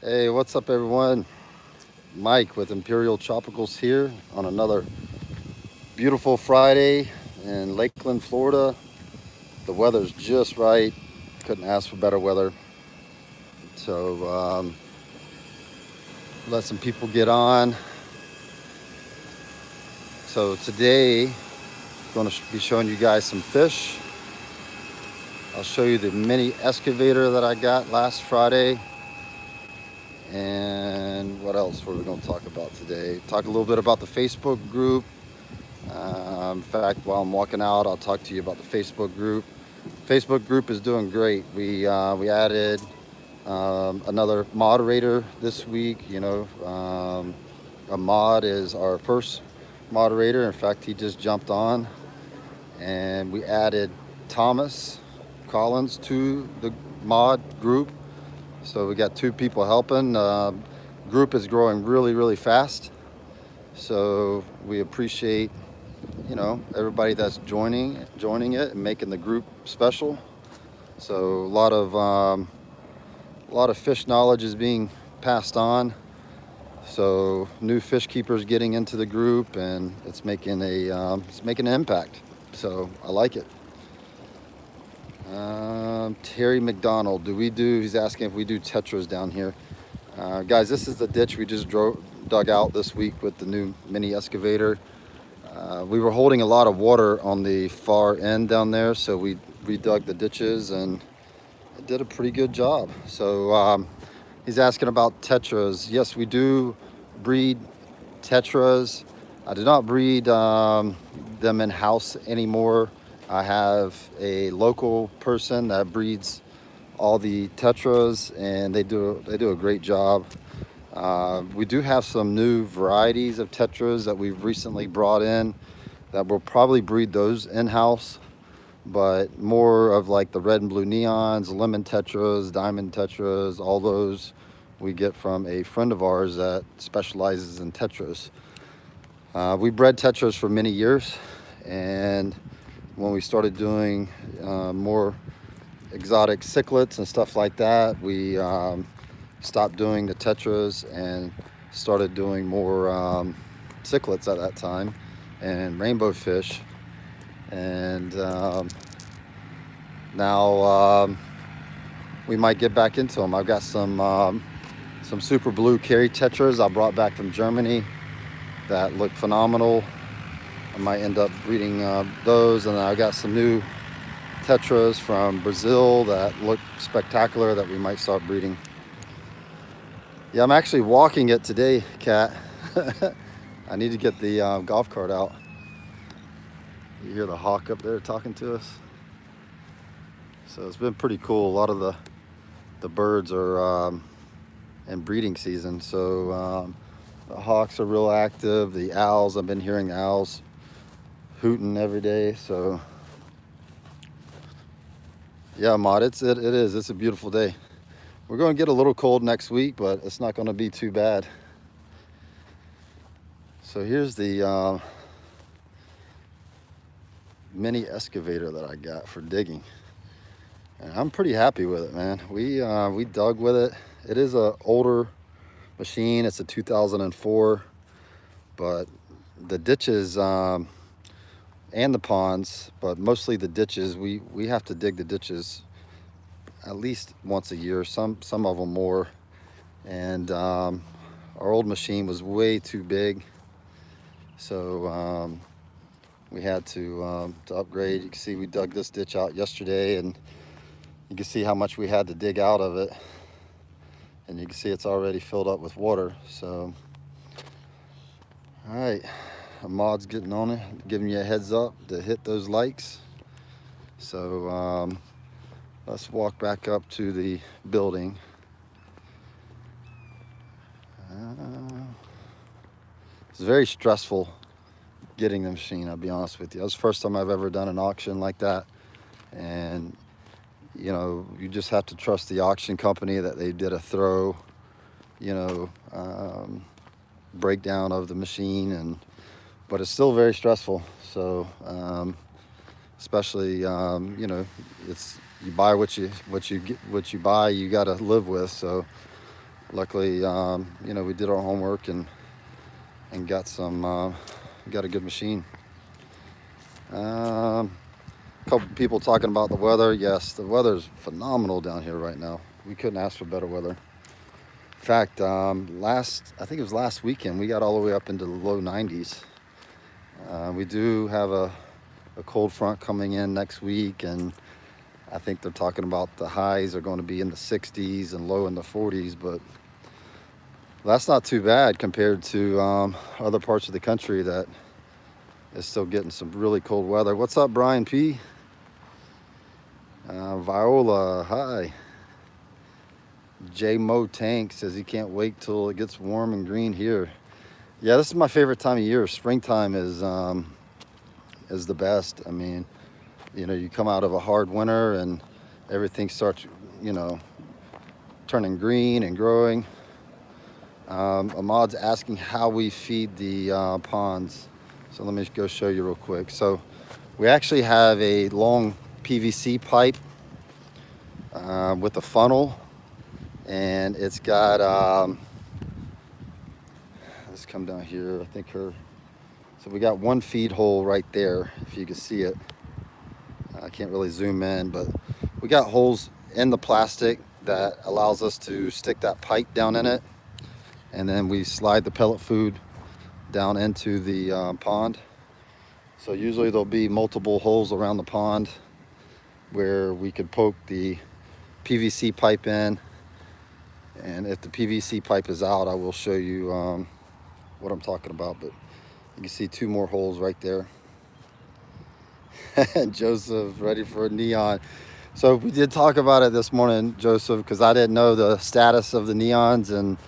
Hey, what's up, everyone? Mike with Imperial Tropicals here on another beautiful Friday in Lakeland, Florida. The weather's just right. Couldn't ask for better weather. So, let some people get on. So, today, I'm going to be showing you guys some fish. I'll show you the mini excavator that I got last Friday. And what else were we going to talk about today? Talk a little bit about the Facebook group. In fact, while I'm walking out, I'll talk to you about the Facebook group. Facebook group is doing great. We added another moderator this week. A mod is our first moderator. In fact, he just jumped on, and we added Thomas Collins to the mod group. So we got two people helping. Group is growing really, really fast. So we appreciate everybody that's joining it and making the group special. So a lot of fish knowledge is being passed on. So new fish keepers getting into the group, and it's making an impact. So I like it. Terry McDonald, he's asking if we do tetras down here. Guys, this is the ditch we just dug out this week with the new mini excavator. We were holding a lot of water on the far end down there, so we redug the ditches, and it did a pretty good job. So he's asking about tetras. Yes, we do breed tetras. I do not breed them in-house anymore. I have a local person that breeds all the tetras, and they do a great job. We do have some new varieties of tetras that we've recently brought in that we'll probably breed those in-house, but more of like the red and blue neons, lemon tetras, diamond tetras, all those we get from a friend of ours that specializes in tetras. We bred tetras for many years, and when we started doing more exotic cichlids and stuff like that, we stopped doing the tetras and started doing more cichlids at that time and rainbow fish. And now we might get back into them. I've got some super blue carry tetras I brought back from Germany that look phenomenal. I might end up breeding those, and then I got some new tetras from Brazil that look spectacular that we might start breeding. Yeah, I'm actually walking it today, Kat. I need to get the golf cart out. You hear the hawk up there talking to us. So it's been pretty cool. A lot of the birds are in breeding season. So the hawks are real active. The owls, I've been hearing the owls hooting every day. So yeah, Maud, it is. It's a beautiful day. We're going to get a little cold next week, but it's not going to be too bad. So here's the mini excavator that I got for digging, and I'm pretty happy with it, man. We dug with it. It is a older machine. It's a 2004, but the ditches and the ponds, but mostly the ditches, we have to dig the ditches at least once a year, some of them more. And our old machine was way too big, so we had to upgrade. You can see we dug this ditch out yesterday, and you can see how much we had to dig out of it, and you can see it's already filled up with water. So all right, Ahmad's getting on it, giving you a heads up to hit those likes. So let's walk back up to the building. It's very stressful getting the machine, I'll be honest with you. That was the first time I've ever done an auction like that. And you just have to trust the auction company that they did a thorough, breakdown of the machine, but it's still very stressful. So especially it's you buy what you buy, you got to live with. So luckily, you know, we did our homework and got got a good machine. A couple people talking about the weather. Yes, the weather's phenomenal down here right now. We couldn't ask for better weather. In fact, I think it was last weekend, we got all the way up into the low 90s. We do have a cold front coming in next week, and I think they're talking about the highs are going to be in the 60s and low in the 40s, but that's not too bad compared to other parts of the country that is still getting some really cold weather. What's up, Brian P? Viola, hi. J Mo Tank says he can't wait till it gets warm and green here. Yeah, this is my favorite time of year. Springtime is the best. I mean, you know, you come out of a hard winter and everything starts, you know, turning green and growing. Ahmad's asking how we feed the ponds. So let me go show you real quick. So we actually have a long PVC pipe with a funnel, and it's got, let's come down here, I think so we got one feed hole right there, if you can see it. I can't really zoom in, but we got holes in the plastic that allows us to stick that pipe down in it, and then we slide the pellet food down into the pond. So usually there'll be multiple holes around the pond where we could poke the PVC pipe in, and if the PVC pipe is out, I will show you what I'm talking about. But you can see two more holes right there. Joseph, ready for a neon. So we did talk about it this morning, Joseph, because I didn't know the status of the neons, and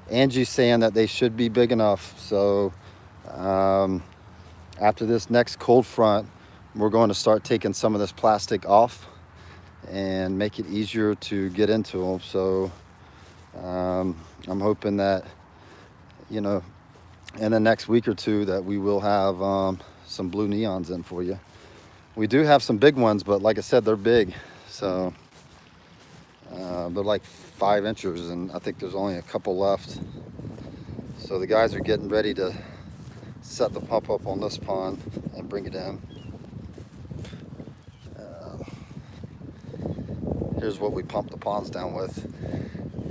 Angie's saying that they should be big enough. So after this next cold front, we're going to start taking some of this plastic off and make it easier to get into them. So I'm hoping that, you know, in the next week or two that we will have some blue neons in for you. We do have some big ones, but like I said, they're big. So they're like 5 inches, and I think there's only a couple left. So the guys are getting ready to set the pump up on this pond and bring it in. Here's what we pump the ponds down with.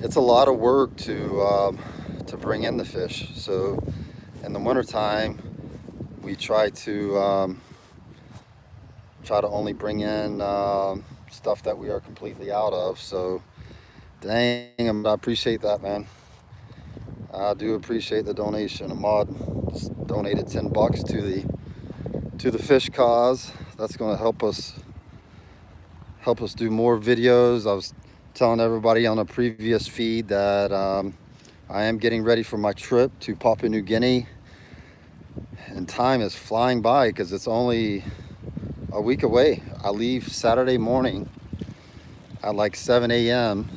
It's a lot of work to bring in the fish. So in the wintertime, we try to only bring in stuff that we are completely out of. So dang, I appreciate that, man. I do appreciate the donation. Ahmad just donated $10 to the fish cause. That's going to help us do more videos. I was telling everybody on a previous feed that I am getting ready for my trip to Papua New Guinea, and time is flying by because it's only a week away. I leave Saturday morning at like 7 a.m.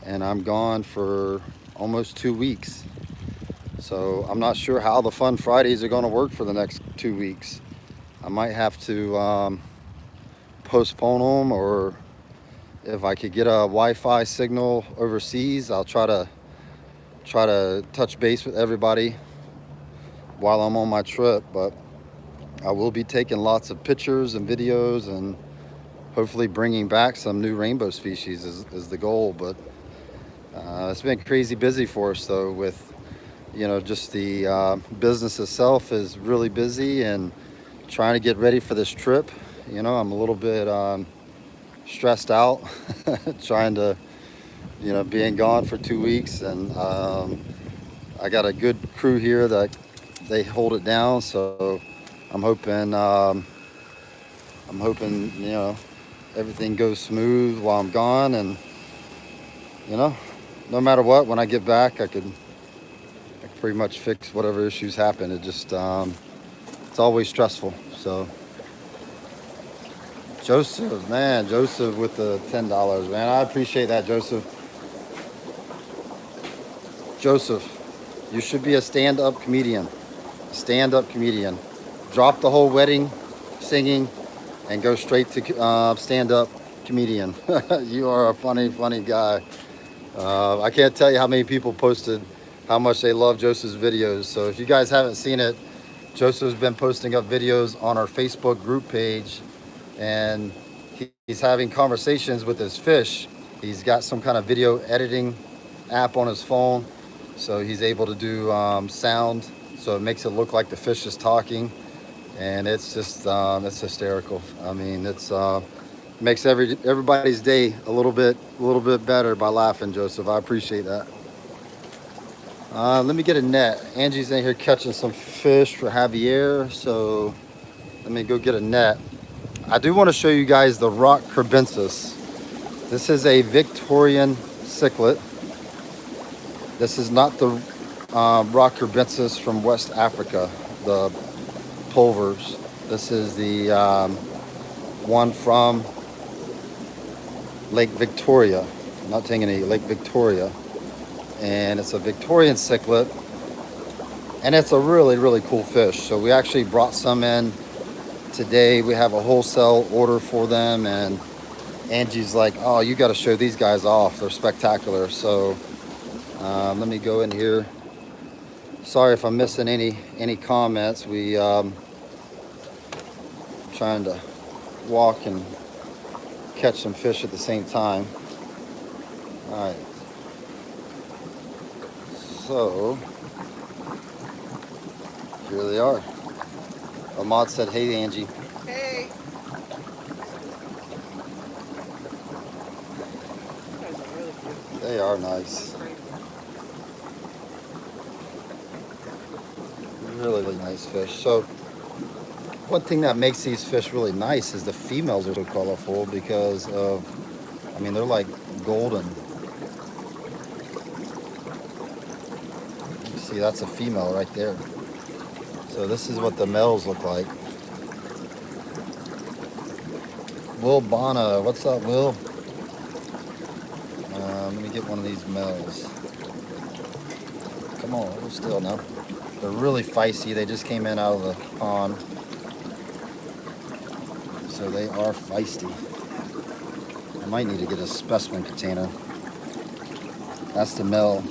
and I'm gone for almost 2 weeks. So I'm not sure how the Fun Fridays are going to work for the next 2 weeks. I might have to postpone them, or if I could get a Wi-Fi signal overseas, I'll try to touch base with everybody while I'm on my trip. But I will be taking lots of pictures and videos, and hopefully bringing back some new rainbow species is the goal. But it's been crazy busy for us, though, with, you know, just the business itself is really busy, and trying to get ready for this trip. You know, I'm a little bit stressed out trying to, you know, being gone for 2 weeks, and I got a good crew here that they hold it down. So I'm hoping you know, everything goes smooth while I'm gone, and you know, no matter what, when I get back, I could pretty much fix whatever issues happen. It just it's always stressful. So Joseph, man, Joseph with the $10, man. I appreciate that, Joseph. Joseph, you should be a stand-up comedian. Stand-up comedian. Drop the whole wedding singing and go straight to stand-up comedian. You are a funny guy. I can't tell you how many people posted how much they love Joseph's videos. So if you guys haven't seen it, Joseph's been posting up videos on our Facebook group page, and he's having conversations with his fish. He's got some kind of video editing app on his phone, so he's able to do sound, so it makes it look like the fish is talking, and it's just it's hysterical. I mean, it's makes everybody's day a little bit better by laughing, Joseph. I appreciate that. Let me get a net. Angie's in here catching some fish for Javier, so let me go get a net. I do want to show you guys the rock carbensis. This is a Victorian cichlid. This is not the rock carbensis from West Africa, the pulvers. This is the one from Lake Victoria, not Tanganyika, Lake Victoria. And it's a Victorian cichlid, and it's a really cool fish. So we actually brought some in today. We have a wholesale order for them, and Angie's like, oh, you got to show these guys off, they're spectacular. So let me go in here. Sorry if I'm missing any comments. We trying to walk and catch some fish at the same time. All right, so here they are. Ahmad said, hey, Angie. Hey. They are nice. Really nice fish. So one thing that makes these fish really nice is the females are so colorful because of, I mean, they're like golden. You see, that's a female right there. So this is what the males look like. Will Bonna, what's up, Will? Let me get one of these males. Come on, hold still now. They're really feisty. They just came in out of the pond. So they are feisty. I might need to get a specimen container. That's the male.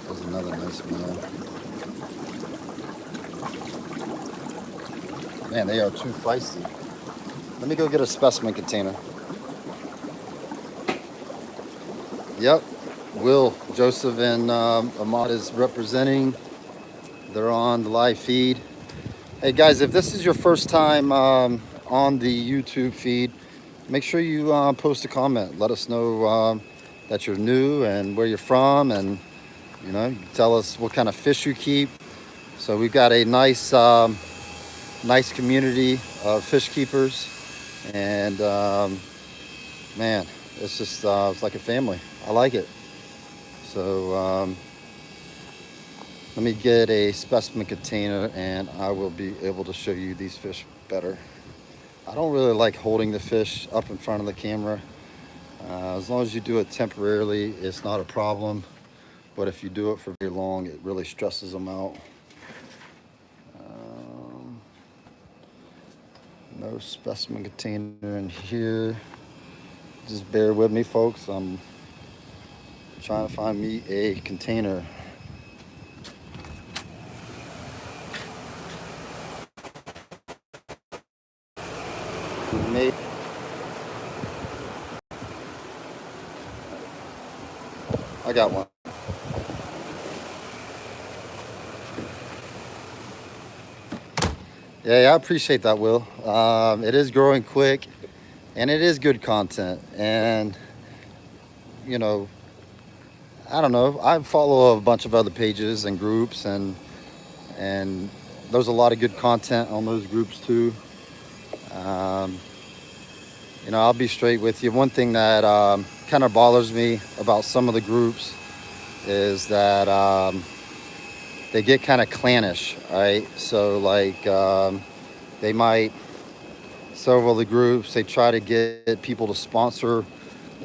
There's another nice male. Man, they are too feisty. Let me go get a specimen container. Yep, Will, Joseph, and Ahmad is representing. They're on the live feed. Hey guys, if this is your first time on the YouTube feed, make sure you post a comment. Let us know that you're new and where you're from, and you know, tell us what kind of fish you keep. So we've got a nice nice community of fish keepers, and man, it's just it's like a family. I like it. So let me get a specimen container and I will be able to show you these fish better. I don't really like holding the fish up in front of the camera. As long as you do it temporarily, it's not a problem. But if you do it for very long, it really stresses them out. No specimen container in here. Just bear with me, folks. I'm trying to find me a container. Maybe. I got one. Yeah, I appreciate that, Will. It is growing quick, and it is good content. And you know, I don't know. I follow a bunch of other pages and groups, and there's a lot of good content on those groups too. You know, I'll be straight with you. One thing that kind of bothers me about some of the groups is that they get kind of clannish, right? So like they might, several of the groups, they try to get people to sponsor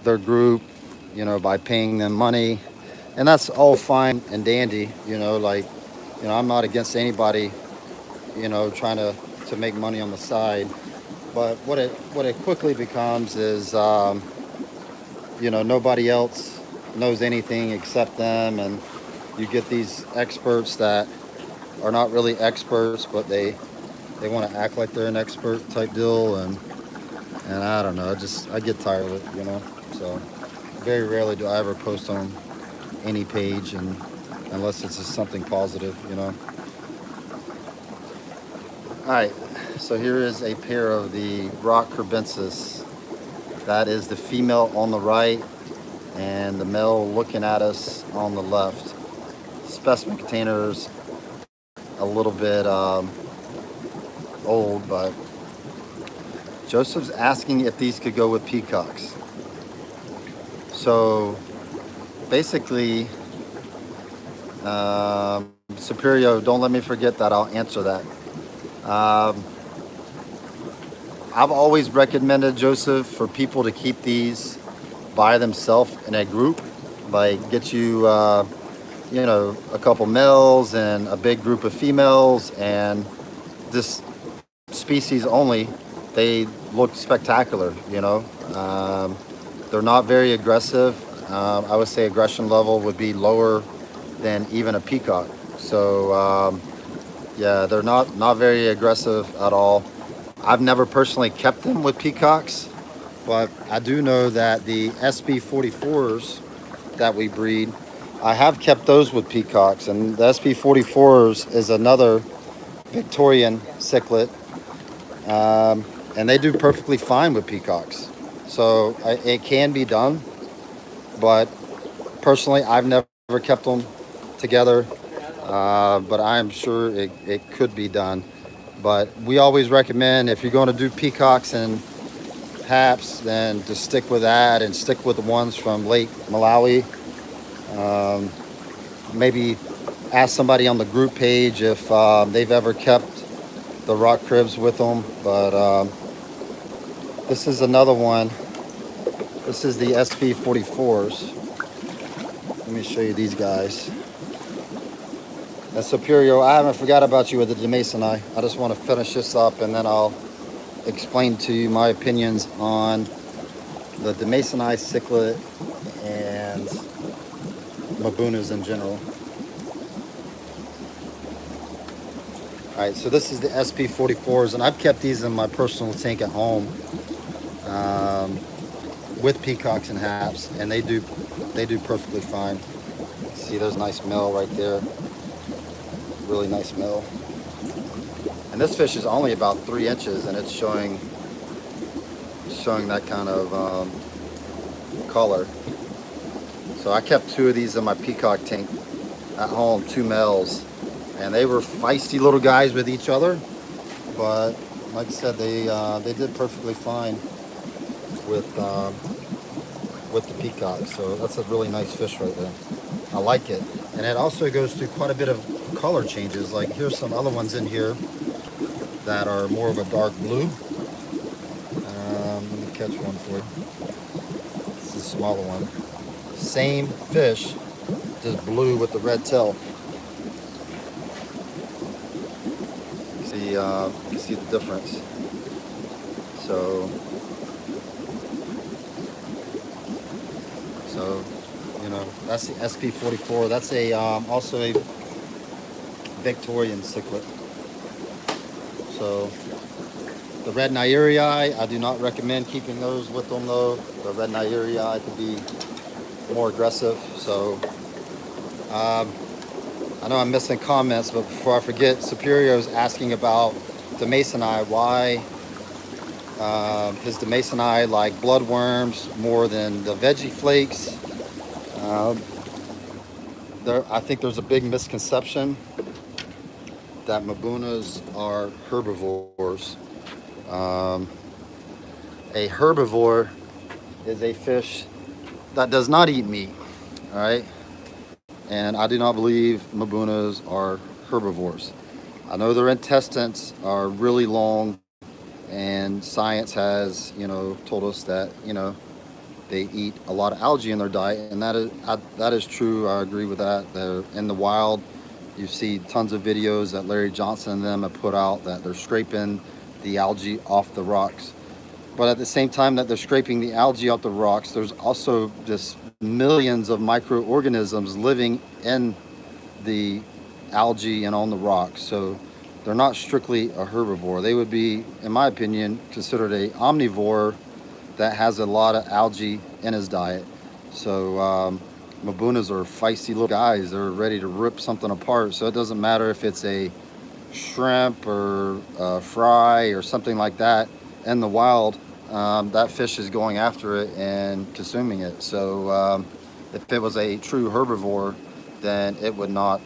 their group, you know, by paying them money. And that's all fine and dandy, you know, like, you know, I'm not against anybody, you know, trying to make money on the side. But what it quickly becomes is you know, nobody else knows anything except them, and you get these experts that are not really experts, but they want to act like they're an expert type deal, and I don't know, I get tired of it, you know. So very rarely do I ever post on any page, and unless it's just something positive, you know. All right, so here is a pair of the rock crebensis. That is the female on the right and the male looking at us on the left. Specimen container's a little bit old, but Joseph's asking if these could go with peacocks. So basically, Superior, don't let me forget that. I'll answer that. Um, I've always recommended, Joseph, for people to keep these by themselves in a group. Like get you, you know, a couple males and a big group of females, and this species only, they look spectacular, you know. They're not very aggressive. I would say aggression level would be lower than even a peacock. So yeah, they're not very aggressive at all. I've never personally kept them with peacocks, but I do know that the SB44s that we breed, I have kept those with peacocks, and the SB44s is another Victorian cichlid, and they do perfectly fine with peacocks. So it can be done, but personally, I've never kept them together, but I am sure it could be done. But we always recommend, if you're going to do peacocks and haps, then just stick with that and stick with the ones from Lake Malawi. Um, Maybe ask somebody on the group page if they've ever kept the rock cribs with them. But this is another one. This is the SP44s. Let me show you these guys. And Superior, I haven't forgot about you with the Demasoni. I just want to finish this up, and then I'll explain to you my opinions on the Demasoni cichlid and Mabunas in general. All right, so this is the SP44s, and I've kept these in my personal tank at home with peacocks and haps, and they do perfectly fine. See, there's a nice male right there, really nice male. And this fish is only about 3 inches, and it's showing that kind of color. So I kept 2 of these in my peacock tank at home, 2 males, and they were feisty little guys with each other. But like I said, they did perfectly fine with the peacock. So that's a really nice fish right there. I like it, and it also goes through quite a bit of color changes. Like here's some other ones in here that are more of a dark blue. Let me catch one for you. This is a smaller one. Same fish, just blue with the red tail. You see the difference. So you know, that's the SP44. That's a also a Victorian cichlid. So the red Nyeri, I do not recommend keeping those with them though. The red Nyeri could be more aggressive. So I know I'm missing comments, but before I forget, Superior is asking about Demasoni, why his Demasoni like bloodworms more than the veggie flakes. I think there's a big misconception that Mabunas are herbivores. A herbivore is a fish that does not eat meat, all right? And I do not believe Mabunas are herbivores. I know their intestines are really long, and science has, you know, told us that, you know, they eat a lot of algae in their diet, and that is true. I agree with that. They're in the wild. You see tons of videos that Larry Johnson and them have put out that they're scraping the algae off the rocks. But at the same time that they're scraping the algae off the rocks, there's also just millions of microorganisms living in the algae and on the rocks. So they're not strictly a herbivore. They would be, in my opinion, considered a omnivore that has a lot of algae in his diet. So Mabunas are feisty little guys. They're ready to rip something apart. So it doesn't matter if it's a shrimp or a fry or something like that in the wild. That fish is going after it and consuming it. So if it was a true herbivore, then it would not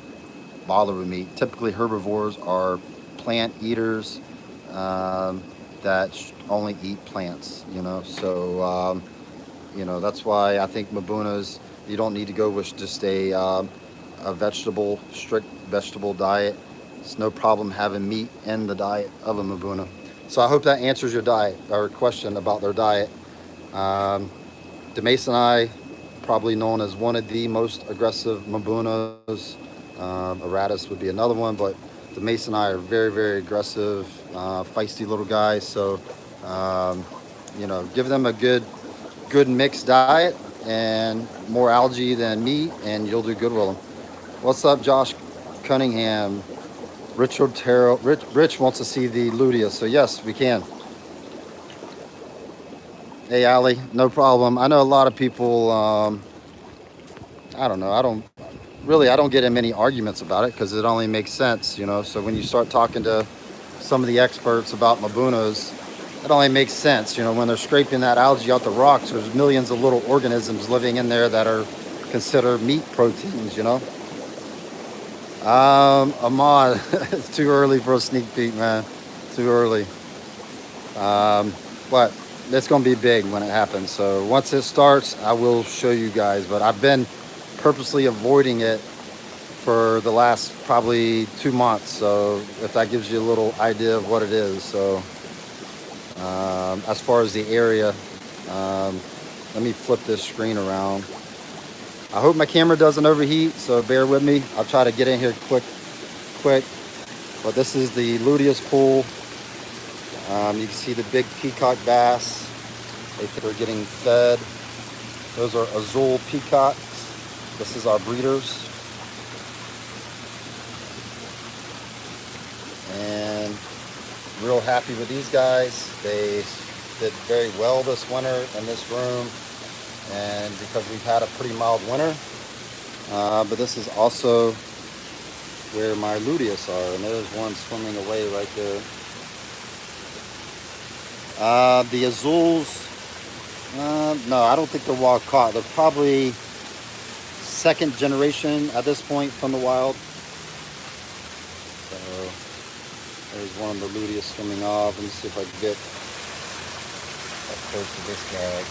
bother with me. Typically, herbivores are plant eaters that only eat plants. So that's why I think Mabunas, you don't need to go with just a strict vegetable diet. It's no problem having meat in the diet of a Mabuna. So I hope that answers your diet or question about their diet. The Masonii, probably known as one of the most aggressive Mabunas. Aratus would be another one, but the Masonii are very, very aggressive, feisty little guys. So, give them a good mixed diet and more algae than meat, and you'll do good with them. What's up, Josh Cunningham? Richard Terrell. Rich wants to see the Luteus, so yes, we can. Hey, Ali, no problem. I know a lot of people. I don't know. I don't get in many arguments about it because it only makes sense, So when you start talking to some of the experts about Mabunas, it only makes sense, when they're scraping that algae out the rocks. There's millions of little organisms living in there that are considered meat proteins, Ahmad, it's too early for a sneak peek, man. Too early. But it's going to be big when it happens. So once it starts, I will show you guys. But I've been purposely avoiding it for the last probably 2 months. So if that gives you a little idea of what it is. So as far as the area, let me flip this screen around. I hope my camera doesn't overheat, so bear with me. I'll try to get in here quick. But this is the Luteus pool. You can see the big peacock bass. They're getting fed. Those are azul peacocks. This is our breeders. And real happy with these guys. They did very well this winter in this room. And because we've had a pretty mild winter. But this is also where my Luteus are. And there's one swimming away right there. The azuls, no, I don't think they're wild caught. They're probably second generation at this point from the wild. So there's one of the Luteus swimming off. Let me see if I can get up close to this guy.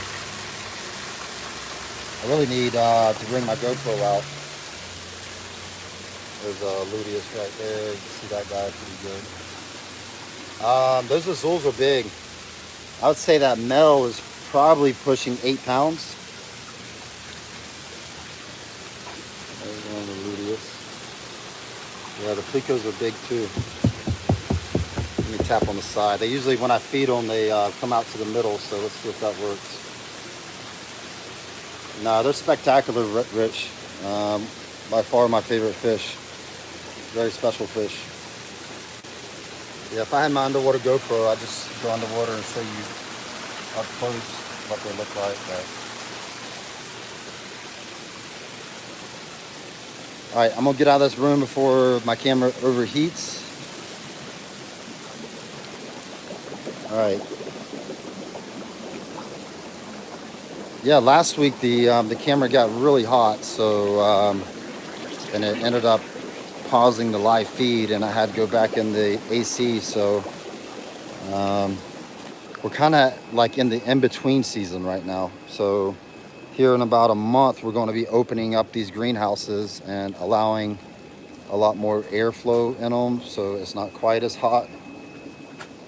I really need to bring my GoPro out. There's a Luteus right there. You can see that guy pretty good. Those azuls are big. I would say that male is probably pushing 8 pounds. There's one of the Luteus. Yeah, the plecos are big too. Let me tap on the side. They usually, when I feed them, they come out to the middle. So let's see if that works. No, they're spectacular, Rich. By far my favorite fish. Very special fish. Yeah, if I had my underwater GoPro, I'd just go underwater and show you up close what they look like. All right, I'm gonna get out of this room before my camera overheats. All right. Yeah, last week the camera got really hot, so and it ended up pausing the live feed, and I had to go back in the AC. So we're kind of like in the in-between season right now. So here in about a month, we're going to be opening up these greenhouses and allowing a lot more airflow in them, so it's not quite as hot.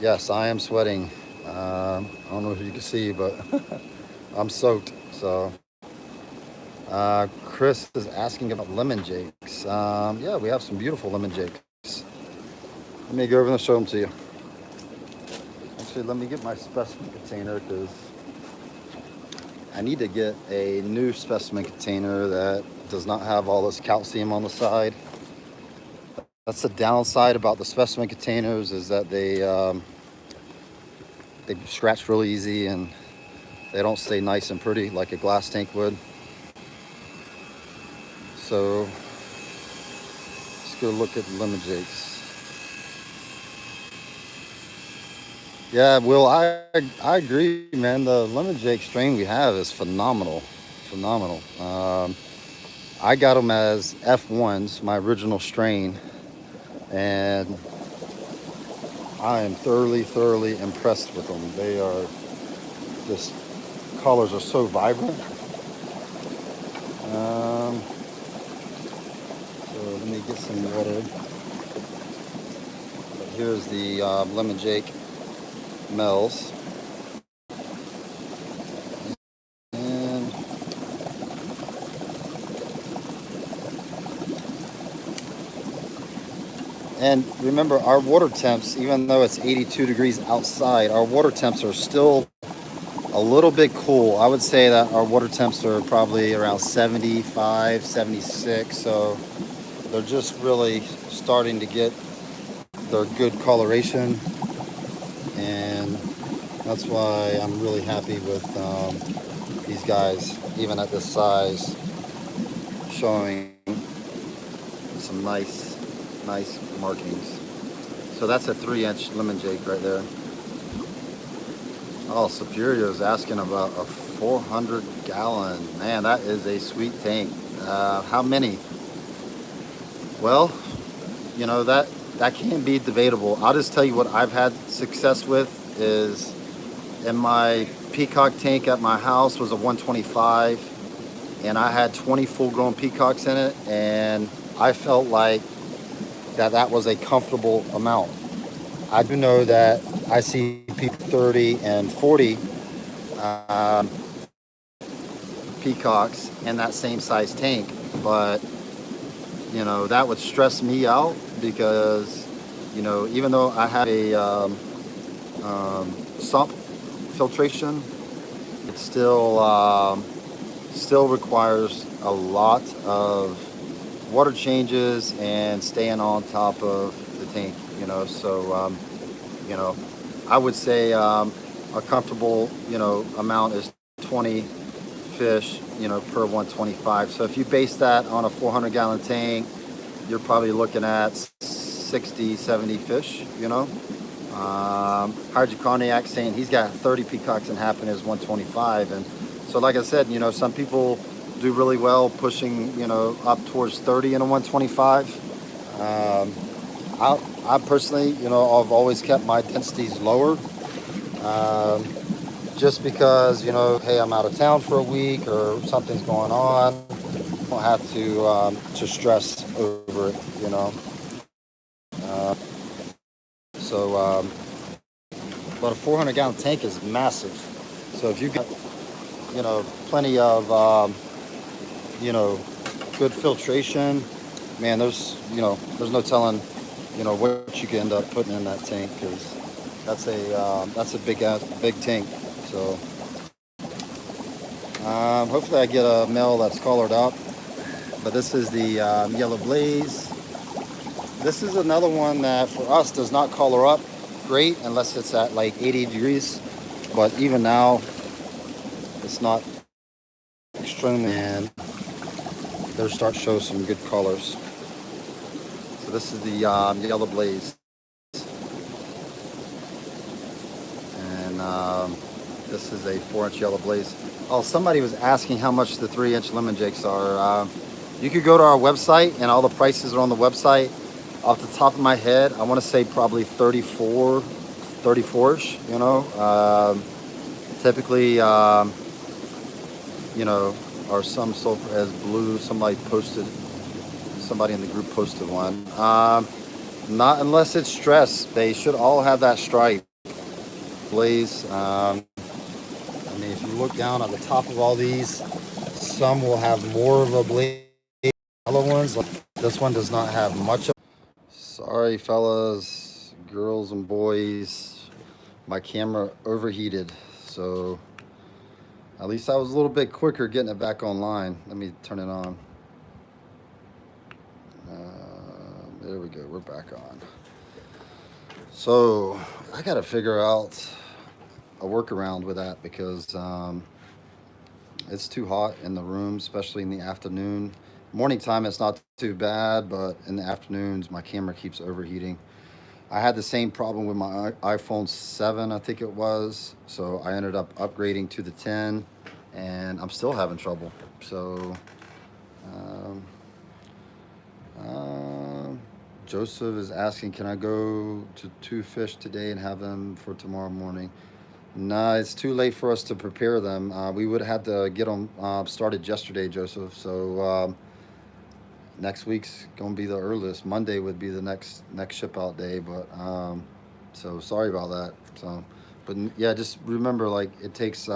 Yes, I am sweating. I don't know if you can see, but I'm soaked. So Chris is asking about lemon jakes. Yeah, we have some beautiful lemon jakes. Let me go over and show them to you. Actually, let me get my specimen container because I need to get a new specimen container that does not have all this calcium on the side. That's the downside about the specimen containers, is that they scratch really easy and they don't stay nice and pretty like a glass tank would. So let's go look at lemon jakes. Yeah, Will, I agree, man. The lemon jake strain we have is phenomenal, phenomenal. I got them as F1s, my original strain, and I am thoroughly impressed with them. They are just, colors are so vibrant. So let me get some water. But here's the lemon jake Mel's. And remember, our water temps, even though it's 82 degrees outside, our water temps are still a little bit cool. I would say that our water temps are probably around 75, 76. So they're just really starting to get their good coloration. And that's why I'm really happy with these guys, even at this size, showing some nice markings. So that's a 3-inch lemon jake right there. Oh, Superior is asking about a 400-gallon. Man, that is a sweet tank. How many? Well, you know, that can be debatable. I'll just tell you what I've had success with is, in my peacock tank at my house was a 125, and I had 20 full-grown peacocks in it, and I felt like that was a comfortable amount. I do know that I see people 30 and 40 peacocks in that same size tank, but you know, that would stress me out because, you know, even though I have a sump filtration, it still requires a lot of water changes and staying on top of the tank, you know. So you know, I would say a comfortable, you know, amount is 20 fish, you know, per 125. So if you base that on a 400-gallon tank, you're probably looking at 60, 70 fish, you know. Hydroconiac saying he's got 30 peacocks and half in his 125. And so, like I said, you know, some people do really well pushing, you know, up towards 30 in a 125. I personally, you know, I've always kept my densities lower, just because, you know, hey, I'm out of town for a week or something's going on. I don't have to stress over it, you know. So, but a 400-gallon tank is massive. So if you got, you know, plenty of, you know, good filtration, man, there's no telling, you know, what you can end up putting in that tank, because that's a big tank. So hopefully I get a male that's collared up. But this is the Yellow Blaze. This is another one that for us does not color up great unless it's at like 80 degrees. But even now, it's not extremely, and they're starting to show some good colors. So this is the Yellow Blaze. And this is a 4-inch Yellow Blaze. Oh, somebody was asking how much the 3-inch lemon jakes are. You could go to our website, and all the prices are on the website. Off the top of my head, I want to say probably 34-ish, you know. Typically, you know, or some sold as blue. Somebody in the group posted one. Not unless it's stress. They should all have that stripe. Blaze. I mean, if you look down at the top of all these, some will have more of a blaze. Yellow ones, like this one, does not have much of. Sorry, fellas, girls and boys. my camera overheated. So at least I was a little bit quicker getting it back online. Let me turn it on. There we go. We're back on. So I got to figure out a workaround with that because it's too hot in the room, especially in the afternoon. Morning time, it's not too bad, but in the afternoons, my camera keeps overheating. I had the same problem with my iPhone 7, I think it was. So I ended up upgrading to the 10, and I'm still having trouble. So, um, uh, Joseph is asking, can I go to two fish today and have them for tomorrow morning? Nah, it's too late for us to prepare them. We would have had to get them started yesterday, Joseph. So next week's gonna be the earliest. Monday would be the next ship out day, but so sorry about that. So, but yeah, just remember, like it takes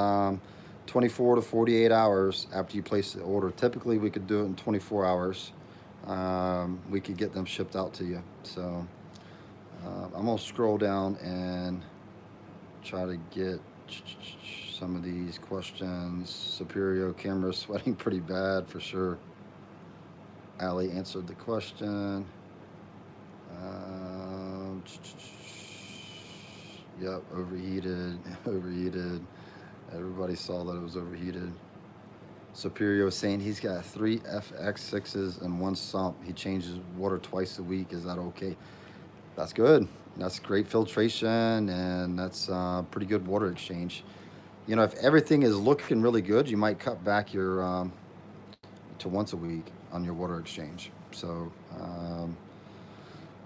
24 to 48 hours after you place the order. Typically, we could do it in 24 hours. We could get them shipped out to you. So I'm gonna scroll down and try to get some of these questions. Superior camera sweating pretty bad for sure. Ali answered the question. Um, yep, overheated, overheated. Everybody saw that it was overheated. Superior saying he's got 3 FX6s and 1 sump. He changes water twice a week. Is that okay? That's good. That's great filtration, and that's pretty good water exchange. You know, if everything is looking really good, you might cut back your to once a week on your water exchange. So,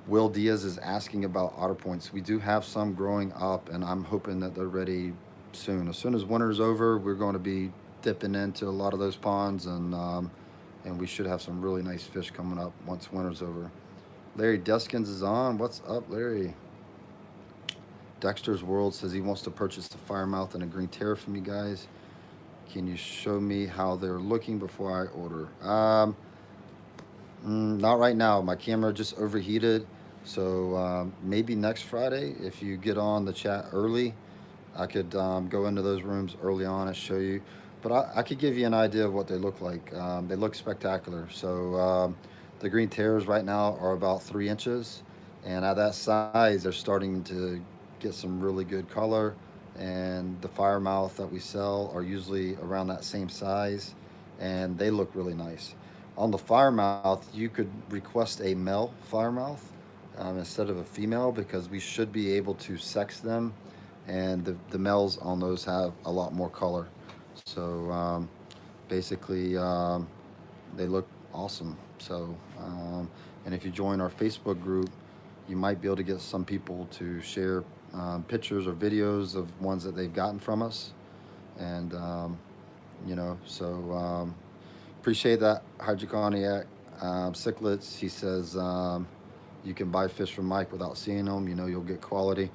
Will Diaz is asking about otter points. We do have some growing up, and I'm hoping that they're ready soon. As soon as winter's over, we're going to be dipping into a lot of those ponds, and we should have some really nice fish coming up once winter's over. Larry Deskins is on. What's up, Larry? Dexter's World says he wants to purchase a firemouth and a green terror from you guys. Can you show me how they're looking before I order? Not right now. My camera just overheated. So maybe next Friday, if you get on the chat early, I could go into those rooms early on and show you. But I could give you an idea of what they look like. They look spectacular. So the green terrors right now are about 3 inches. And at that size, they're starting to get some really good color. And the firemouth that we sell are usually around that same size. And they look really nice. On the firemouth, you could request a male firemouth instead of a female because we should be able to sex them, and the males on those have a lot more color. So basically, they look awesome. So, and if you join our Facebook group, you might be able to get some people to share pictures or videos of ones that they've gotten from us, and so. Appreciate that, hydroconiac. Cichlids, he says you can buy fish from Mike without seeing them. You know, you'll get quality.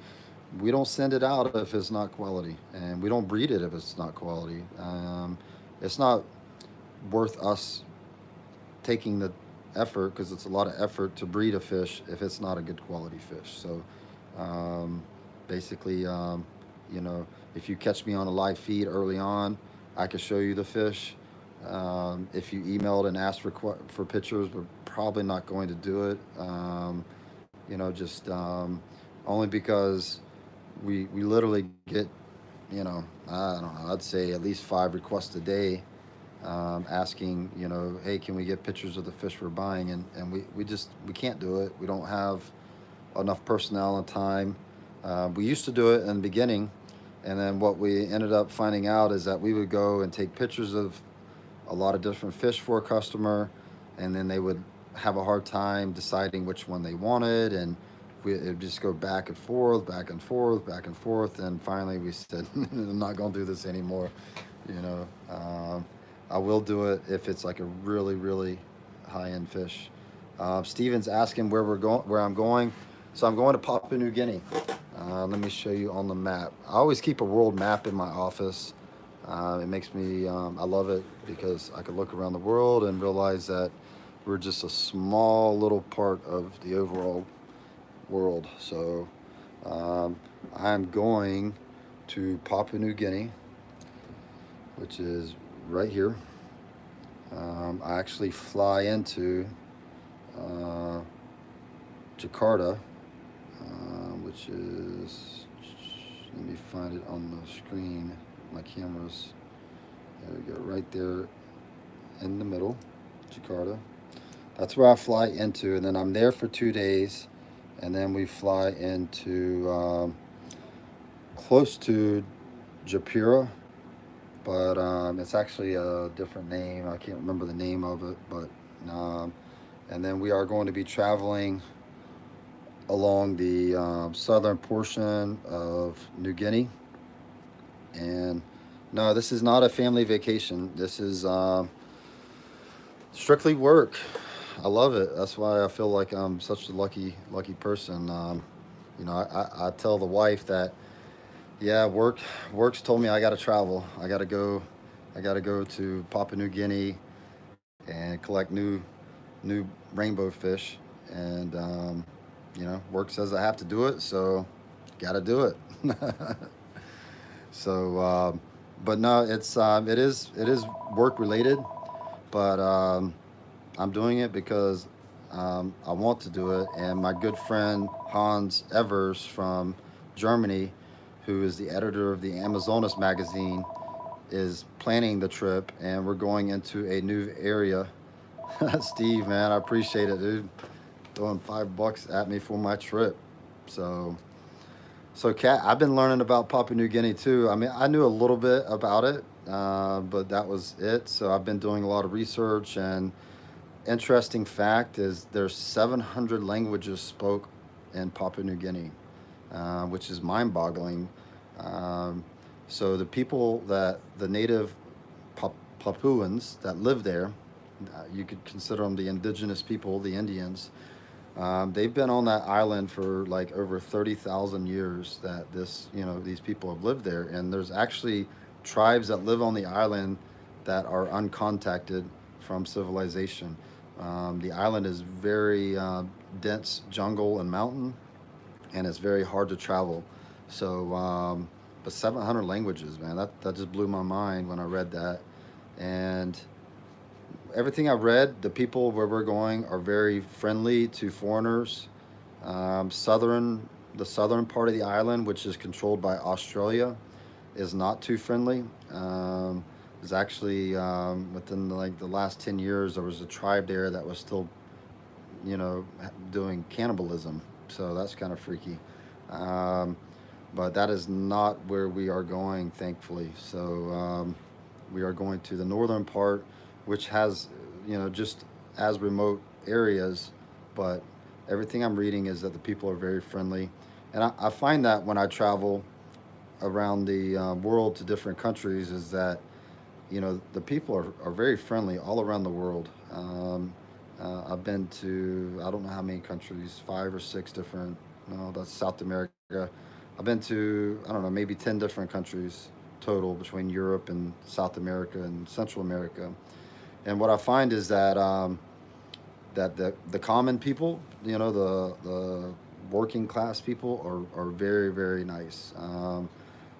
We don't send it out if it's not quality, and we don't breed it if it's not quality. It's not worth us taking the effort because it's a lot of effort to breed a fish if it's not a good quality fish. So um, basically, if you catch me on a live feed early on, I can show you the fish. If you emailed and asked for pictures, we're probably not going to do it. Just only because we literally get, I don't know, I'd say at least 5 requests a day asking, hey, can we get pictures of the fish we're buying? And we can't do it. We don't have enough personnel and time. We used to do it in the beginning, and then what we ended up finding out is that we would go and take pictures of a lot of different fish for a customer, and then they would have a hard time deciding which one they wanted, and it would just go back and forth, back and forth, back and forth, and finally we said, I'm not going to do this anymore. You know, I will do it if it's like a really, really high-end fish. Steven's asking where I'm going. So I'm going to Papua New Guinea. Let me show you on the map. I always keep a world map in my office. It makes me, I love it because I can look around the world and realize that we're just a small little part of the overall world. So Um, I'm going to Papua New Guinea, which is right here. I actually fly into uh, Jakarta, which is, let me find it on the screen. My camera's, there we go, right there in the middle, Jakarta. That's where I fly into, and then I'm there for 2 days, and then we fly into close to Japura, but it's actually a different name. I can't remember the name of it, but um, and then we are going to be traveling along the southern portion of New Guinea. And no, this is not a family vacation. This is strictly work. I love it. That's why I feel like I'm such a lucky person. I tell the wife that, yeah, work's told me I got to travel. I got to go to Papua New Guinea and collect new rainbow fish. And work says I have to do it, so got to do it. So, but no, it is work related, but I'm doing it because I want to do it. And my good friend Hans Evers from Germany, who is the editor of the Amazonas magazine, is planning the trip, and we're going into a new area. Steve, man, I appreciate it, dude. Throwing $5 at me for my trip. So, Kat, I've been learning about Papua New Guinea too. I mean, I knew a little bit about it, but that was it. So I've been doing a lot of research, and interesting fact is there's 700 languages spoke in Papua New Guinea, which is mind-boggling. Um, so the native Papuans that live there, you could consider them the indigenous people, the Indians. They've been on that island for like over 30,000 years. That these people have lived there, and there's actually tribes that live on the island that are uncontacted from civilization. The island is very dense jungle and mountain, and it's very hard to travel. So, but 700 languages, man, that just blew my mind when I read that. And everything I've read, the people where we're going are very friendly to foreigners. The southern part of the island, which is controlled by Australia, is not too friendly. There's actually within like the last 10 years, there was a tribe there that was still, doing cannibalism. So that's kind of freaky. Um, but that is not where we are going, thankfully. So we are going to the northern part, which has, just as remote areas, but everything I'm reading is that the people are very friendly. And I find that when I travel around the world to different countries, is that, the people are very friendly all around the world. I've been to, I don't know how many countries, 5 or 6 different, no, that's South America. I've been to, I don't know, maybe 10 different countries total between Europe and South America and Central America. And what I find is that the common people, the working class people are very, very nice.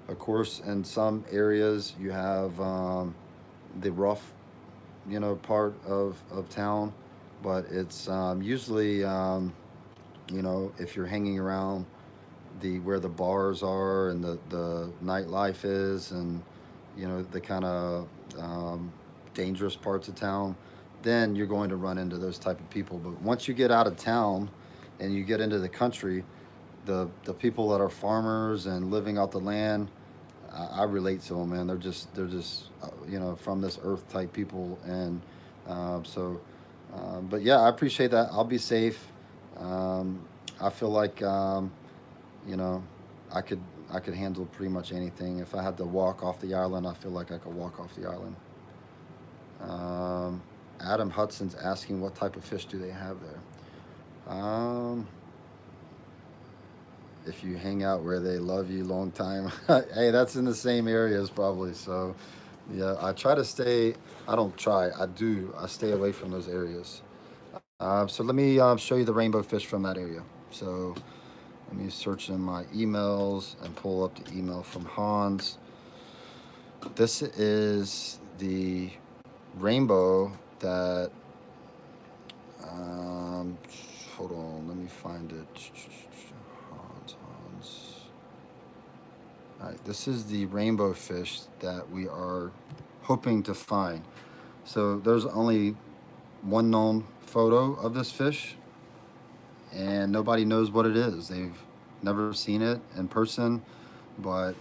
Of course, in some areas you have the rough, part of town, but it's usually, if you're hanging around the where the bars are and the nightlife is, and the kind of dangerous parts of town, then you're going to run into those type of people. But once you get out of town and you get into the country, the people that are farmers and living off the land, I relate to them, man. They're just from this earth type people. And so but yeah, I appreciate that. I'll be safe. um, I feel like you know I could I could handle pretty much anything. If I had to walk off the island, I feel like I could walk off the island. um, Adam Hudson's asking what type of fish do they have there. If you hang out where they love you long time, hey, that's in the same areas probably. So yeah, I try to stay. I don't try, I do, I stay away from those areas. So let me show you the rainbow fish from that area. So Let me search in my emails and pull up the email from Hans. This is the rainbow that, um, hold on, let me find it. Hans. All right, this is the rainbow fish that we are hoping to find. So there's only one known photo of this fish, and nobody knows what it is. They've never seen it in person, but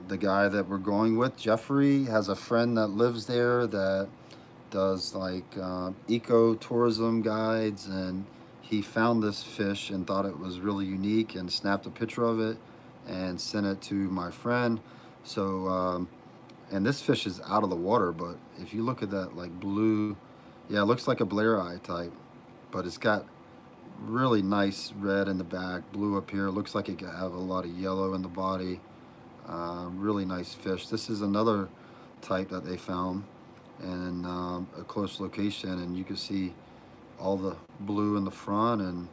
the guy that we're going with, Jeffrey, has a friend that lives there that does like eco tourism guides, and he found this fish and thought it was really unique and snapped a picture of it and sent it to my friend. So and this fish is out of the water, but if you look at that like blue, yeah, it looks like a Blair eye type, but it's got really nice red in the back, blue up here. It looks like it could have a lot of yellow in the body. Really nice fish. This is another type that they found in a close location, and you can see all the blue in the front and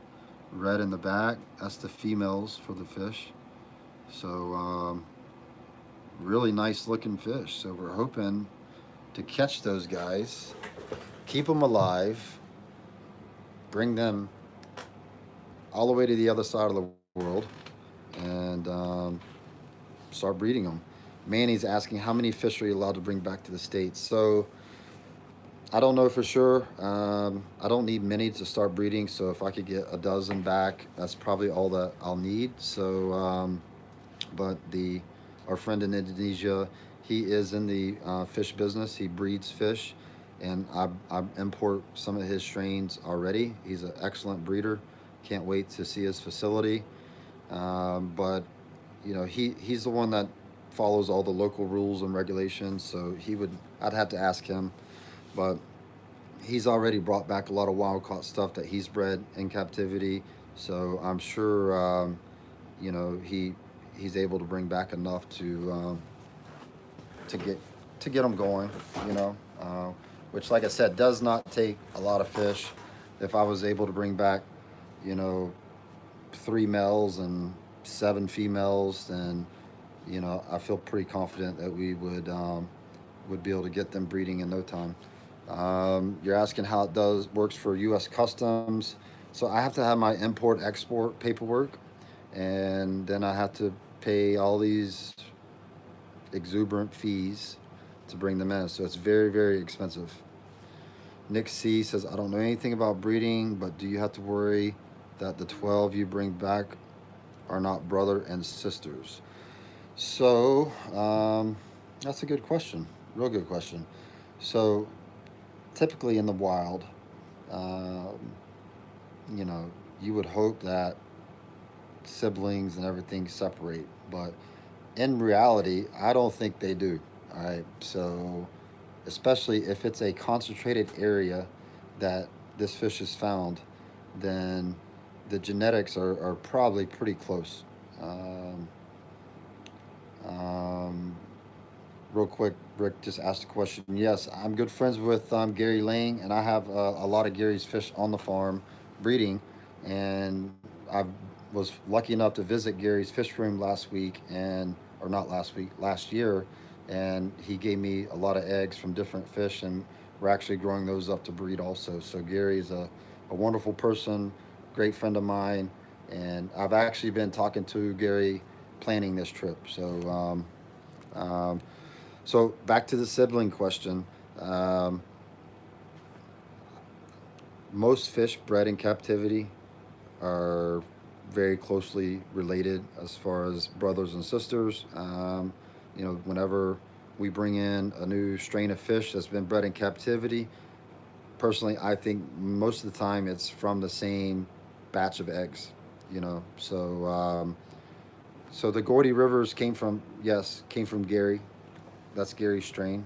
red in the back. That's the females for the fish. So really nice looking fish. So we're hoping to catch those guys, keep them alive, bring them all the way to the other side of the world, and start breeding them. Manny's asking how many fish are you allowed to bring back to the States. So I don't know for sure. I don't need many to start breeding. So if I could get a dozen back, that's probably all that I'll need. So, but our friend in Indonesia, he is in the fish business. He breeds fish, and I import some of his strains already. He's an excellent breeder. Can't wait to see his facility. But he's the one that follows all the local rules and regulations. So I'd have to ask him, but he's already brought back a lot of wild caught stuff that he's bred in captivity. So I'm sure, he's able to bring back enough to get them going. You know, which, like I said, does not take a lot of fish. If I was able to bring back, you know, 3 males and 7 females, then I feel pretty confident that we would be able to get them breeding in no time. You're asking how it does works for U.S. Customs. So I have to have my import export paperwork, and then I have to pay all these exuberant fees to bring them in. So it's very, very expensive. Nick C says, I don't know anything about breeding, but do you have to worry that the 12 you bring back are not brother and sisters? So that's a good question. Real good question. So typically in the wild, um, you would hope that siblings and everything separate, but in reality, I don't think they do. All right. So especially if it's a concentrated area that this fish is found, then the genetics are probably pretty close. Um, um, Real quick, Rick just asked a question. Yes, I'm good friends with Gary Lang, and I have a lot of Gary's fish on the farm breeding. And I was lucky enough to visit Gary's fish room last week, or not last week, last year, and he gave me a lot of eggs from different fish, and we're actually growing those up to breed also. So Gary's a wonderful person, great friend of mine, and I've actually been talking to Gary planning this trip. Um, so back to the sibling question. Um, Most fish bred in captivity are very closely related as far as brothers and sisters. Whenever we bring in a new strain of fish that's been bred in captivity, personally, I think most of the time it's from the same batch of eggs. So the Gordy Rivers came from Gary. That's Gary's strain.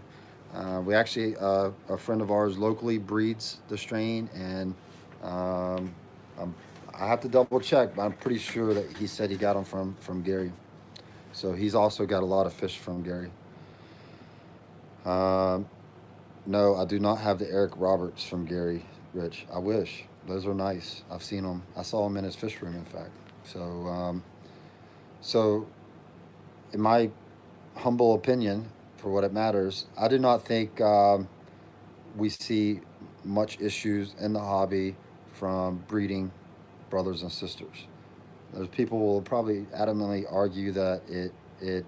We actually, a friend of ours locally breeds the strain, and um, I'm, I have to double check, but I'm pretty sure that he said he got them from Gary. So he's also got a lot of fish from Gary. Um, no, I do not have the Eric Roberts from Gary, Rich. I wish. Those are nice. I've seen them. I saw them in his fish room, in fact. So, so in my humble opinion, for what it matters, I do not think we see much issues in the hobby from breeding brothers and sisters. Those people will probably adamantly argue that it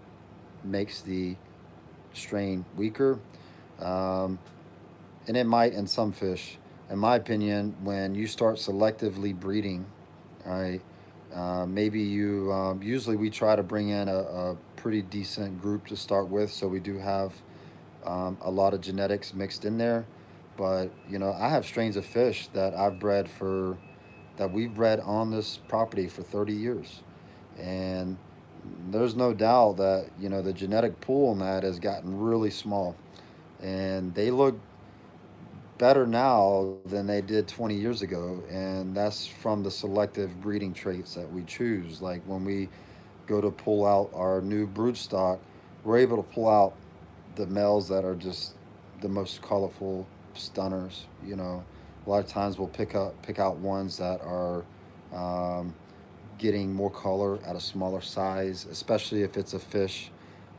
makes the strain weaker, um, and it might in some fish. In my opinion, when you start selectively breeding, all right, maybe you usually we try to bring in a pretty decent group to start with, so we do have a lot of genetics mixed in there. But you know, I have strains of fish that I've bred for that we've bred on this property for 30 years, and there's no doubt that you know the genetic pool in that has gotten really small, and they look better now than they did 20 years ago, and that's from the selective breeding traits that we choose. Like when we go to pull out our new brood stock, we're able to pull out the males that are just the most colorful stunners. You know, a lot of times we'll pick out ones that are um, getting more color at a smaller size, especially if it's a fish.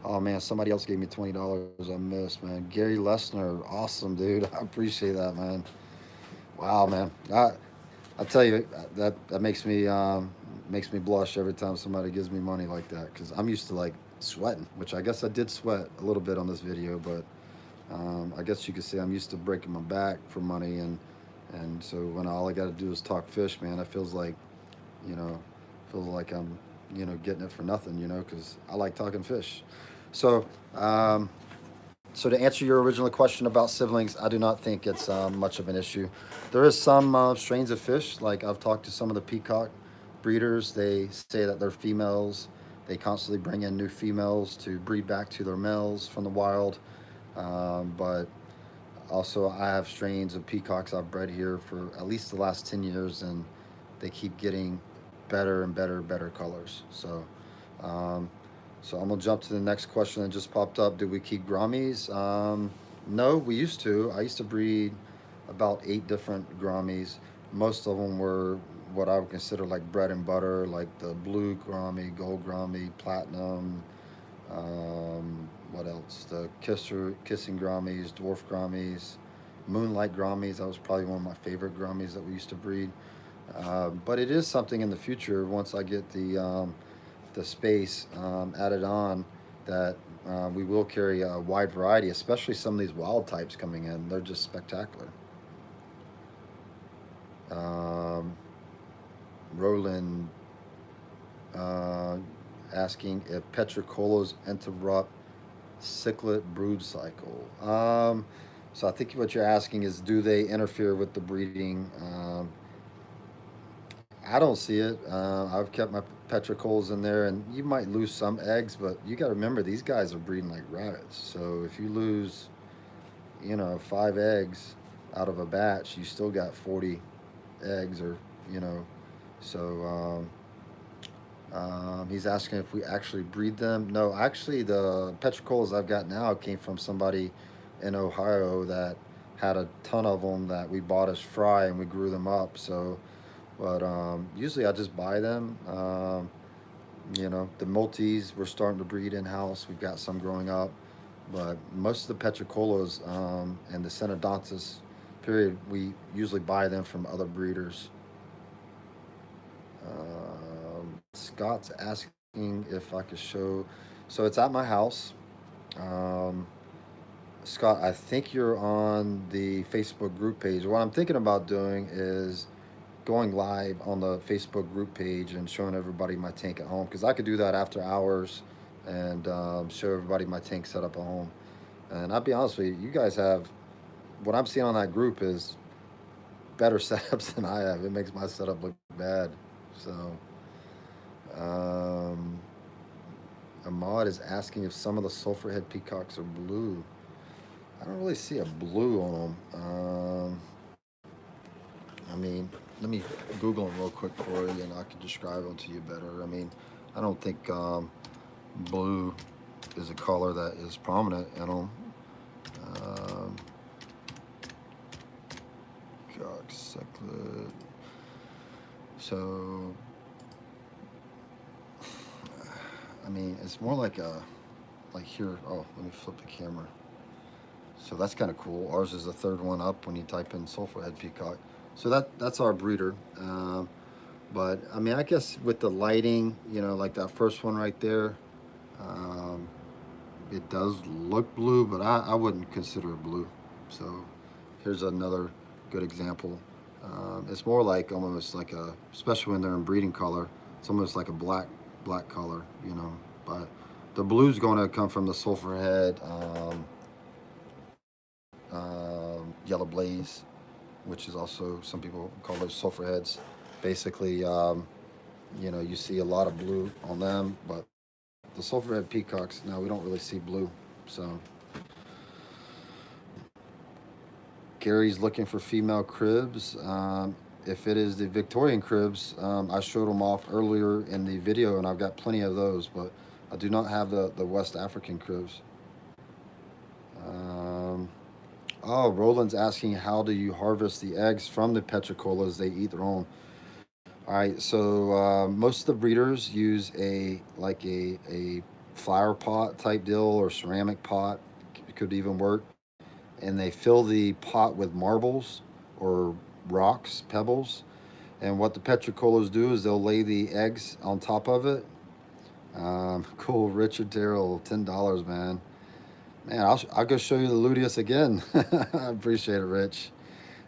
Oh man, somebody else gave me $20. I missed, man. Gary Lesnar, awesome dude. I appreciate that, man. Wow, man. I tell you that makes me blush every time somebody gives me money like that because I'm used to like sweating, which I guess I did sweat a little bit on this video, but I guess you could say I'm used to breaking my back for money, and so when all I got to do is talk fish, man, it you know, feels like I'm, getting it for nothing, because I like talking fish. So, so to answer your original question about siblings, I do not think it's much of an issue. There is some strains of fish, like I've talked to some of the peacock breeders. They say that their females, they constantly bring in new females to breed back to their males from the wild. But also, I have strains of peacocks I've bred here for at least the last 10 years, and they keep getting better and better colors. Um, so I'm gonna jump to the next question that just popped up. Do we keep Grammies? No, we used to. I used to breed about 8 different Grammies. Most of them were what I would consider like bread and butter, like the blue Grammy, gold Grammy, platinum. What else? The kissing Grammies, dwarf Grammies, moonlight Grammies. That was probably one of my favorite Grammies that we used to breed. But it is something in the future once I get the space added on that we will carry a wide variety, especially some of these wild types coming in. They're just spectacular. Um, Roland uh, asking if petricolas interrupt cichlid brood cycle. So I think what you're asking is, do they interfere with the breeding? I don't see it. I've kept my petricols in there, and you might lose some eggs, but you got to remember these guys are breeding like rabbits. So if you lose, 5 eggs out of a batch, you still got 40 eggs, or you know. So he's asking if we actually breed them. No, actually, the petricolas I've got now came from somebody in Ohio that had a ton of them that we bought as fry, and we grew them up. So but usually I just buy them. The multis we're starting to breed in house. We've got some growing up, but most of the petricolas and the Synodontis period, we usually buy them from other breeders. Scott's asking if I could show. So it's at my house. Um, Scott, I think you're on the Facebook group page. What I'm thinking about doing is going live on the Facebook group page and showing everybody my tank at home, because I could do that after hours and show everybody my tank set up at home. And I'll be honest with you, you guys have what I'm seeing on that group is better setups than I have. It makes my setup look bad. So, um, Ahmad is asking if some of the sulfur head peacocks are blue. I don't really see a blue on them. I mean, let me Google them real quick for you, and I can describe them to you better. I mean, I don't think blue is a color that is prominent in them. Um, Peacock cichlid. So, I mean, it's more like a, like here, oh, let me flip the camera. So that's kind of cool. Ours is the third one up when you type in sulfur head peacock. So that's our breeder. But I mean, I guess with the lighting, you know, like that first one right there, um, it does look blue, but I wouldn't consider it blue. So here's another good example. It's more like almost like a, especially when they're in breeding color, it's almost like a black color, you know. But the blue's going to come from the sulfur head, yellow blaze, which is also, some people call those sulfur heads. Basically, you know, you see a lot of blue on them, but the sulfur head peacocks, now we don't really see blue. So Gary's looking for female cribs. If it is the Victorian cribs, I showed them off earlier in the video, and I've got plenty of those, but I do not have the West African cribs. Um, oh, Roland's asking, how do you harvest the eggs from the petricolas? They eat their own. All right, so most of the breeders use a flower pot type deal or ceramic pot. It could even work, and they fill the pot with marbles or rocks, pebbles. And what the petricolas do is they'll lay the eggs on top of it. Cool, Richard Terrell, $10, man. Man, I'll go show you the luteus again. I appreciate it, Rich.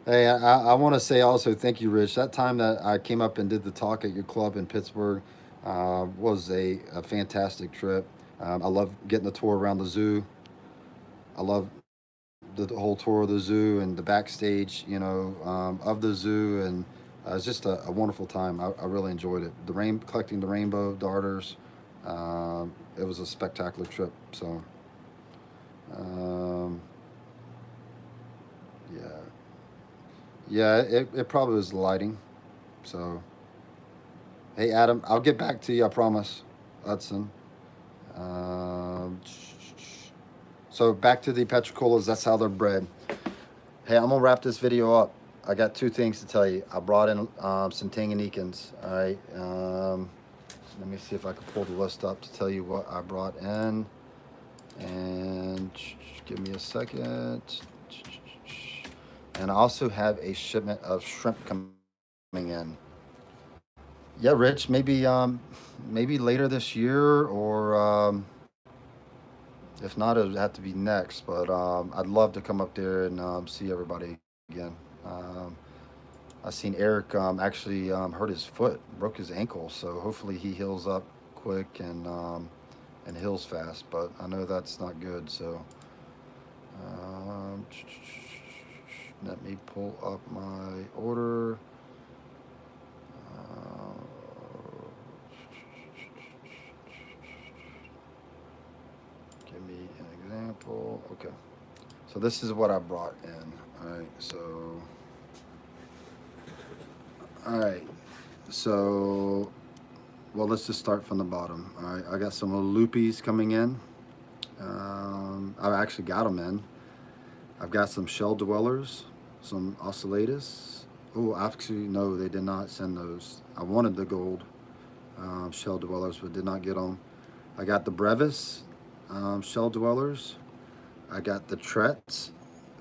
Hey, I want to say also thank you, Rich. That time that I came up and did the talk at your club in Pittsburgh was a fantastic trip. I love getting the tour around the zoo. I love the whole tour of the zoo and the backstage, you know, of the zoo, and it's just a wonderful time. I really enjoyed it. Collecting the rainbow darters, it was a spectacular trip. So, um, yeah, yeah, it probably was the lighting. So, hey, Adam, I'll get back to you. I promise, Hudson. Um, so back to the petricolas. That's how they're bred. Hey, I'm gonna wrap this video up. I got two things to tell you. I brought in some Tanganyikans. All right. Let me see if I can pull the list up to tell you what I brought in. And give me a second. And I also have a shipment of shrimp coming in. Yeah, Rich. Maybe later this year, or if not, it'll have to be next. But I'd love to come up there and see everybody again. Um, I seen Eric actually hurt his foot, broke his ankle. So hopefully he heals up quick and heals fast. But I know that's not good. So um, let me pull up my order. Uh, Give me an example. Okay. So this is what I brought in. All right. All right. So, well, let's just start from the bottom. All right. I got some little loopies coming in. I've actually got them in. I've got some shell dwellers, some oscillatus. Oh, actually, no, they did not send those. I wanted the gold shell dwellers, but did not get them. I got the brevis shell dwellers. I got the Tretz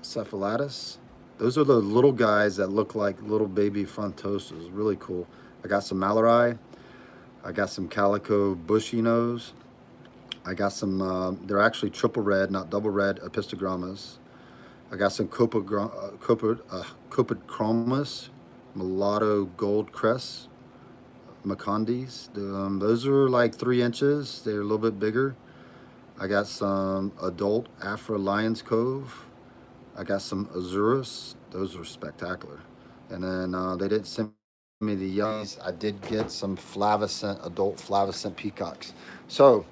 cephalatus. Those are the little guys that look like little baby frontoses. Really cool. I got some Malarai. I got some calico bushy nose. I got some, they're actually triple red, not double red, epistogrammas. I got some Copidchromis, mulatto gold crest, Macondis. Those are like 3 inches. They're a little bit bigger. I got some adult Afro Lion's Cove. I got some Azurus. Those are spectacular. And then they didn't send me the youngs. I did get some adult flavescent peacocks. So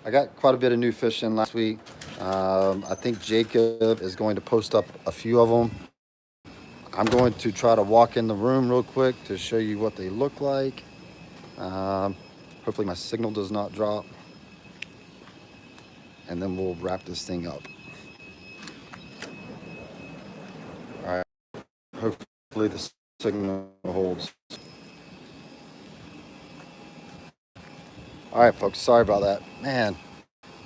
I got quite a bit of new fish in last week. I think Jacob is going to post up a few of them. I'm going to try to walk in the room real quick to show you what they look like. Hopefully my signal does not drop. And then we'll wrap this thing up. All right. Hopefully the signal holds. All right, folks, sorry about that. Man,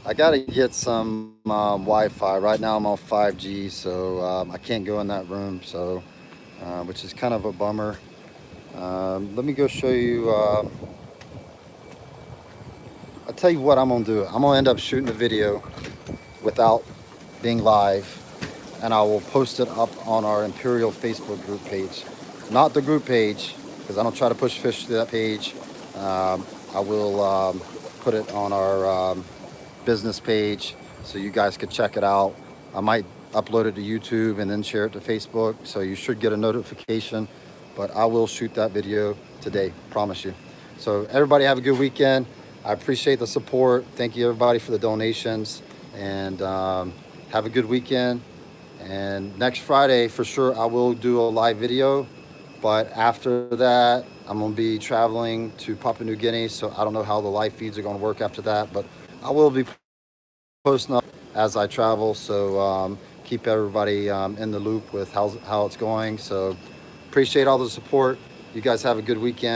I got to get some Wi-Fi. Right now I'm on 5G, so I can't go in that room, so which is kind of a bummer. Let me go show you. I'll tell you what I'm gonna do. I'm gonna end up shooting a video without being live, and I will post it up on our Imperial Facebook group page. Not the group page, because I don't try to push fish to that page. I will put it on our business page so you guys could check it out. I might upload it to YouTube and then share it to Facebook, so you should get a notification. But I will shoot that video today, promise you. So everybody have a good weekend. I appreciate the support. Thank you everybody for the donations, and have a good weekend. And next Friday for sure I will do a live video, but after that I'm going to be traveling to Papua New Guinea, so I don't know how the live feeds are going to work after that, but I will be posting up as I travel, so keep everybody in the loop with how it's going. So appreciate all the support. You guys have a good weekend.